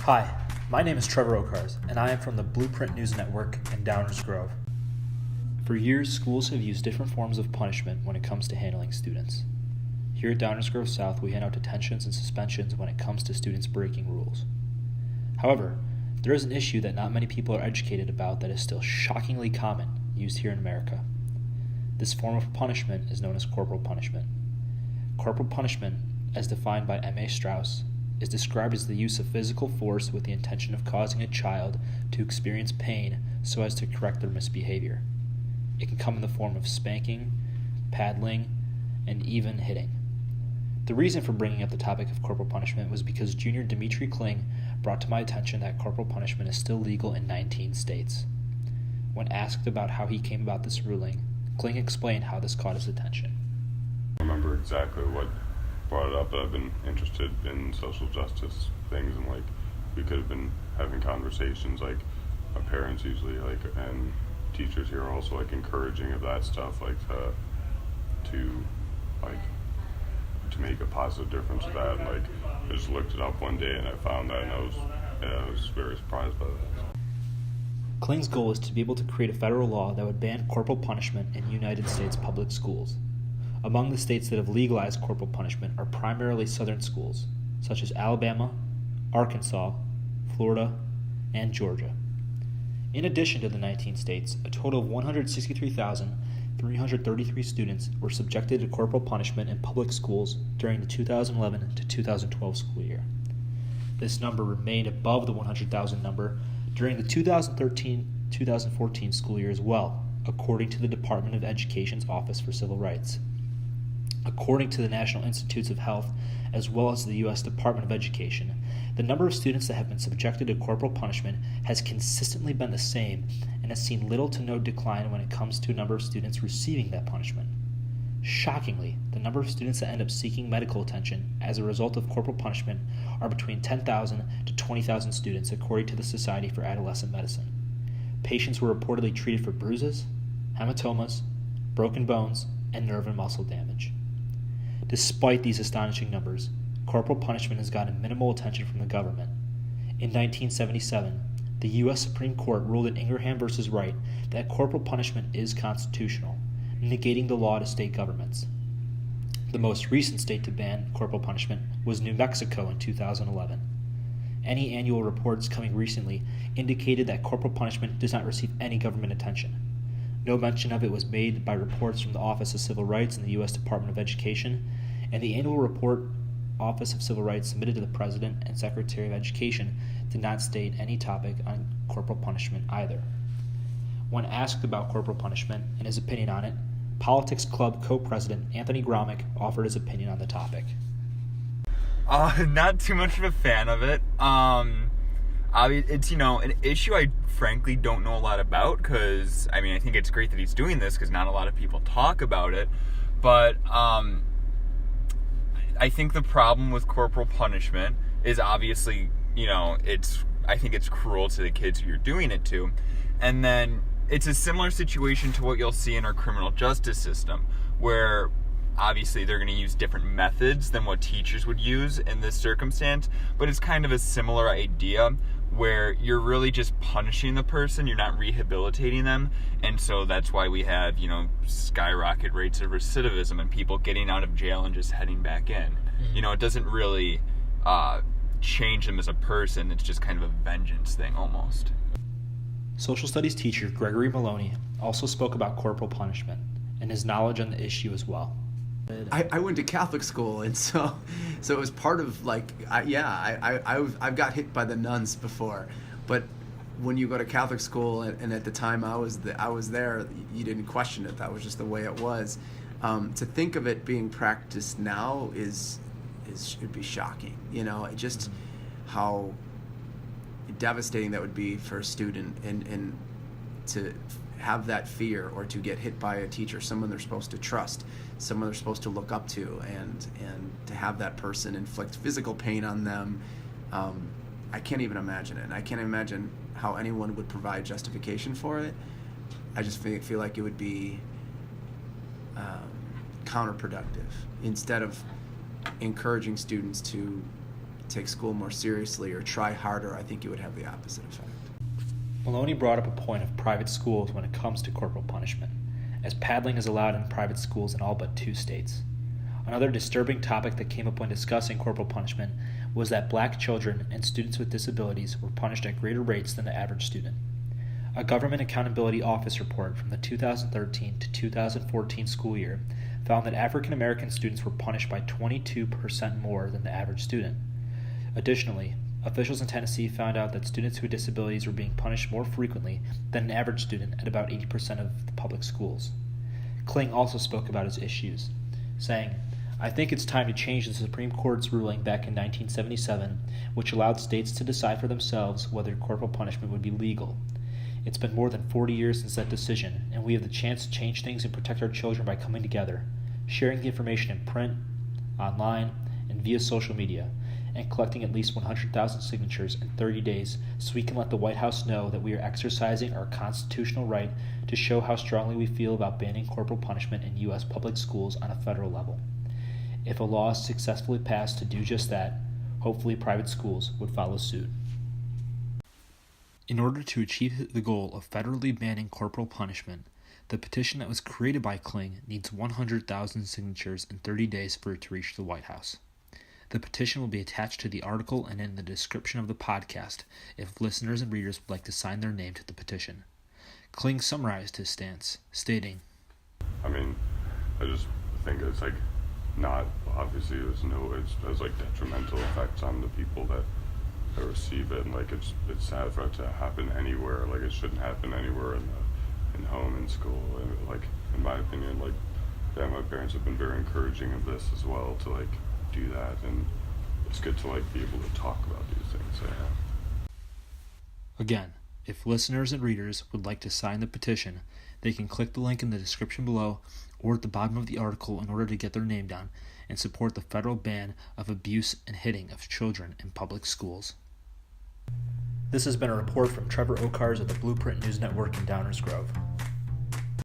Hi, my name is Trevor Owcarz, and I am from the Blueprint News Network in Downers Grove. For years, schools have used different forms of punishment when it comes to handling students. Here at Downers Grove South, we hand out detentions and suspensions when it comes to students breaking rules. However, there is an issue that not many people are educated about that is still shockingly common used here in America. This form of punishment is known as corporal punishment. Corporal punishment, as defined by M.A. Strauss, is described as the use of physical force with the intention of causing a child to experience pain so as to correct their misbehavior. It can come in the form of spanking, paddling, and even hitting. The reason for bringing up the topic of corporal punishment was because Junior Dimitri Kling brought to my attention that corporal punishment is still legal in 19 states. When asked about how he came about this ruling, Kling explained how this caught his attention. I remember exactly what brought it up, that I've been interested in social justice things, and we could have been having conversations, my parents usually and teachers here are also encouraging of that stuff, to make a positive difference with that, and I just looked it up one day and I found that, and I was very surprised by that. Kling's goal is to be able to create a federal law that would ban corporal punishment in United States public schools. Among the states that have legalized corporal punishment are primarily southern schools, such as Alabama, Arkansas, Florida, and Georgia. In addition to the 19 states, a total of 163,333 students were subjected to corporal punishment in public schools during the 2011 to 2012 school year. This number remained above the 100,000 number during the 2013-2014 school year as well, according to the Department of Education's Office for Civil Rights. According to the National Institutes of Health, as well as the U.S. Department of Education, the number of students that have been subjected to corporal punishment has consistently been the same and has seen little to no decline when it comes to a number of students receiving that punishment. Shockingly, the number of students that end up seeking medical attention as a result of corporal punishment are between 10,000 to 20,000 students, according to the Society for Adolescent Medicine. Patients were reportedly treated for bruises, hematomas, broken bones, and nerve and muscle damage. Despite these astonishing numbers, corporal punishment has gotten minimal attention from the government. In 1977, the U.S. Supreme Court ruled in Ingraham v. Wright that corporal punishment is constitutional, negating the law to state governments. The most recent state to ban corporal punishment was New Mexico in 2011. Any annual reports coming recently indicated that corporal punishment does not receive any government attention. No mention of it was made by reports from the Office of Civil Rights in the U.S. Department of Education, and the annual report Office of Civil Rights submitted to the President and Secretary of Education did not state any topic on corporal punishment either. When asked about corporal punishment and his opinion on it, Politics Club co-president Anthony Gromick offered his opinion on the topic. Not too much of a fan of it. It's, an issue I frankly don't know a lot about, because, I think it's great that he's doing this, because not a lot of people talk about it, but, I think the problem with corporal punishment is obviously, I think it's cruel to the kids who you're doing it to, and then it's a similar situation to what you'll see in our criminal justice system, where obviously they're going to use different methods than what teachers would use in this circumstance, but it's kind of a similar idea where you're really just punishing the person, you're not rehabilitating them, and so that's why we have, skyrocket rates of recidivism and people getting out of jail and just heading back in. It doesn't really change them as a person, it's just kind of a vengeance thing almost. Social studies teacher Gregory Maloney also spoke about corporal punishment and his knowledge on the issue as well. I went to Catholic school, and so it was part of I've got hit by the nuns before, but when you go to Catholic school, and at the time I was there, you didn't question it. That was just the way it was. To think of it being practiced now should be shocking. Just how devastating that would be for a student, and to have that fear, or to get hit by a teacher, someone they're supposed to trust, someone they're supposed to look up to, and to have that person inflict physical pain on them. I can't even imagine it. I can't imagine how anyone would provide justification for it. I just feel like it would be counterproductive, instead of encouraging students to take school more seriously or try harder, I think it would have the opposite effect. Maloney brought up a point of private schools when it comes to corporal punishment, as paddling is allowed in private schools in all but 2 states. Another disturbing topic that came up when discussing corporal punishment was that black children and students with disabilities were punished at greater rates than the average student. A Government Accountability Office report from the 2013 to 2014 school year found that African American students were punished by 22% more than the average student. Additionally, officials in Tennessee found out that students with disabilities were being punished more frequently than an average student at about 80% of the public schools. Kling also spoke about his issues, saying, "I think it's time to change the Supreme Court's ruling back in 1977, which allowed states to decide for themselves whether corporal punishment would be legal. It's been more than 40 years since that decision, and we have the chance to change things and protect our children by coming together, sharing the information in print, online, and via social media, and collecting at least 100,000 signatures in 30 days so we can let the White House know that we are exercising our constitutional right to show how strongly we feel about banning corporal punishment in U.S. public schools on a federal level. If a law is successfully passed to do just that, hopefully private schools would follow suit." In order to achieve the goal of federally banning corporal punishment, the petition that was created by Kling needs 100,000 signatures in 30 days for it to reach the White House. The petition will be attached to the article and in the description of the podcast if listeners and readers would like to sign their name to the petition. Kling summarized his stance, stating, I mean, I just think it's like not, obviously there's like detrimental effects on the people that receive it, and like it's sad for it to happen anywhere. Like it shouldn't happen anywhere in home, in school, and like in my opinion, like my parents have been very encouraging of this as well, to like do that, and it's good to like be able to talk about these things. So, yeah. Again, if listeners and readers would like to sign the petition, they can click the link in the description below or at the bottom of the article in order to get their name down and support the federal ban of abuse and hitting of children in public schools. This has been a report from Trevor Owcarz of the Blueprint News Network in Downers Grove.